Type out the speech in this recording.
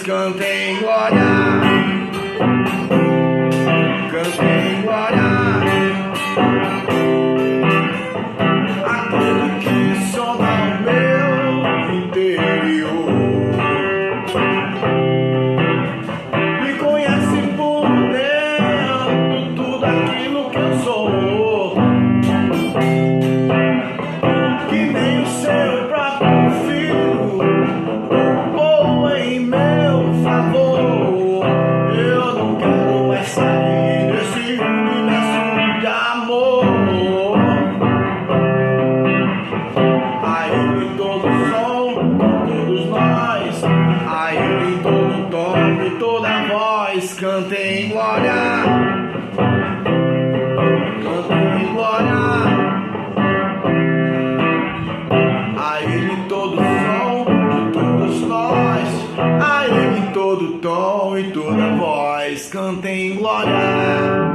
cantem glória, cantem glória, aquele que sonda o meu interior, me conhece por dentro tudo aquilo que eu sou, que nem o seu próprio filho ou em meu favor. Eu não quero mais sair desse universo de amor. A Ele todo som, todos nós, a Ele todo tom e toda voz, cantem glória, cantem glória. A Ele todo som de todos nós, a Ele todo tom e toda voz, cantem glória.